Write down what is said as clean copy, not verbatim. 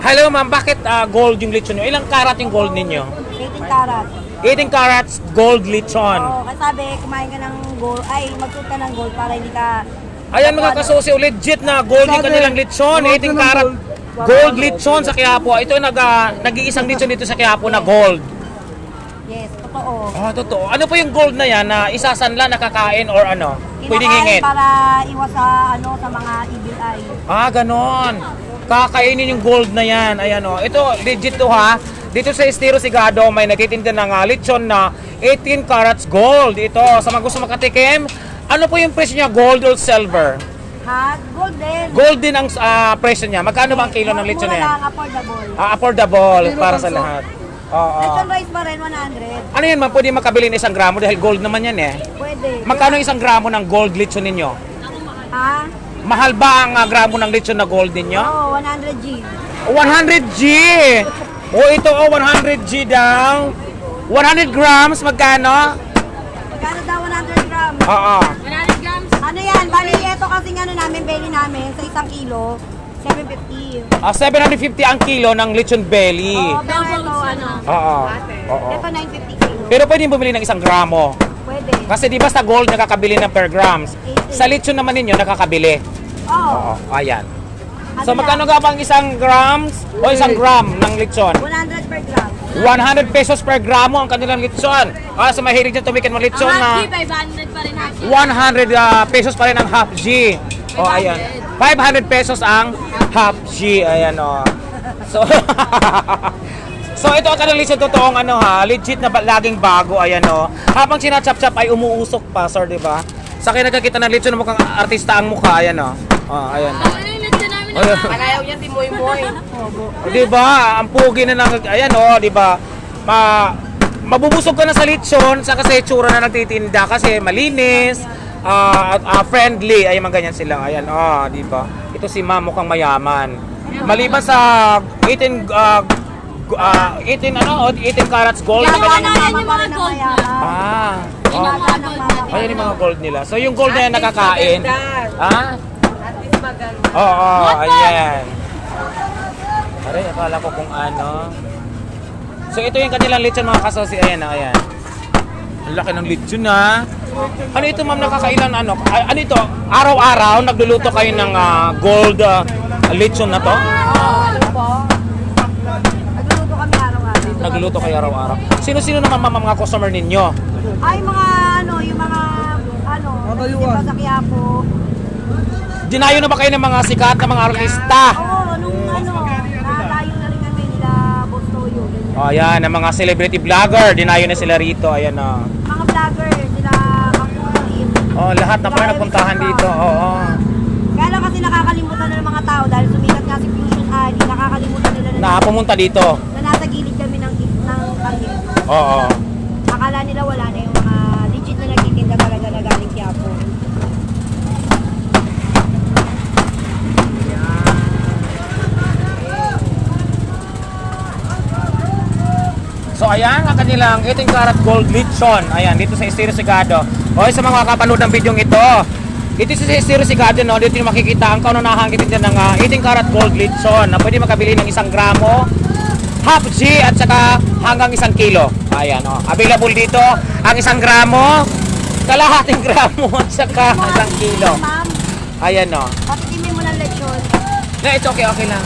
Hello ma'am, bakit gold yung lechon nyo? Ilang karat yung gold ninyo? 18 karat. 18 carats gold lechon. Oo, kasi sabi, kumain ka ng gold, ay magsuot ka ng gold para hindi ka... Ayan mga kasosi, legit na gold yung kanilang lechon. 18 karat gold lechon sa Quiapo. Ito nag-iisang lechon dito sa Quiapo na gold. Yes, totoo. Ah, totoo. Ano po yung gold na yan na isasanla, nakakain or ano? Pwedeng Kinakain hingin? para iwas sa, sa mga evil eye. Ah, ganon. Kakainin yung gold na yan. Ayan o. Ito, legit to ha. Dito sa Estero Sigado, may nagtitinda ng lechon na 18 carats gold. Ito, sa mga gusto makatikim, ano po yung presyo niya? Gold or silver? Ha? Gold din. Gold din ang presyo niya. Magkano ba ang kilo ng lechon na Mura yan? lang, affordable. Affordable para sa lahat. Oo. Lechon rice pa rin, 100. Ano yan ma'am? Pwede makabili ng 1 gramo dahil gold naman yan eh. Pwede. Magkano 1 gramo ng gold lechon ninyo? Ha? Mahal ba ang gramo ng lechon na gold ninyo? Oo, 100G. 100G! O ito 100G daw. 100 grams, magkano? Magkano daw 100 grams? Oo. 100 grams? Ano yan? Bali, ito kasing namin, belly namin, sa 1 kilo, 750. 750 ang kilo ng lechon belly. Oo, pero ito, Oo. Oo. ito 950 kilo. Pero pwede bumili ng 1 gramo. Pwede. Kasi di ba sa gold nakakabili ng per grams. Sa lechon naman ninyo nakakabili. Oo. Oo. Ayan. So magkano nga bang 1 grams o 1 gram ng lechon? 100 per gram. 100 pesos per gramo ang kanilang lechon. So mahilig dyan tumikin ng lechon na 500 pa rin half. 100 pesos pa rin ang half G. O ayan. 500 pesos ang half G. Ayan o. So So ito ang kanilang lechon totoong legit na laging bago. Ayan o. Habang sinachap-chap ay umuusok pa, sir, di ba? Sa akin nakakita ng lechon mukhang artista ang mukha. Ayan o. Ayan. Palayaw yan, timoy-moy. Di ba? Ang pugi na ayan di ba? Mabubusog ka na sa lechon sa kasi itsura na nagtitinda kasi malinis, friendly, ay mga ganyan sila. Ayan, di ba? Ito si Ma'am mukhang mayaman. Maliban sa 18 carats gold. Yan yung mga gold na. Ayan yung mga gold nila. So yung gold na yan nakakain. Ha? At least maganda. Oo, ayan. Aray, akala ko kung ano. So ito yung kanilang lechon mga kasosi. Ayan, ayan. Ang laki ng lechon ha. Ano ito ma'am, nakakailan ano ito? Araw-araw nagluluto kayo ng gold lechon na to? Ano po? Nagluluto kami araw-araw. Nagluluto kayo araw-araw. Sino-sino naman ma'am mga customer ninyo? Ay, mga yung mga diba sa Quiapo. Dinayo na ba kayo ng mga sikat na mga artista? Oo, nung natayo na rin kami nila Boss Toyo. Ayan, ang mga celebrity vlogger, dinayo na sila rito. Ayan na. Mga vlogger, sila Kapulit. Lahat na po napuntahan dito. Oo. Kaya lang kasi nakakalimutan na ng mga tao dahil sumikat nga si Fusion Ali, nakakalimutan nila Na pumunta dito. na nasa gilid kami ng kangin. Oo. Akala nila wala na yung mga legit na nagtitinda talaga na galing Quiapo. So ayan ang kanilang 18 karat gold lechon. Ayan, dito sa Estero Sigado. Sa mga kapanood ng video ito. Dito sa Estero Sigado, dito yung makikita ang kaunahang kitinda ng 18 karat gold lechon na pwede makabili ng 1 gramo, half G at saka hanggang 1 kilo. Ayan, available dito ang 1 gramo, kalahating gramo at saka 1 kilo. Ma'am, Ayan, patitimin mo ng lechon. Na, it's okay lang.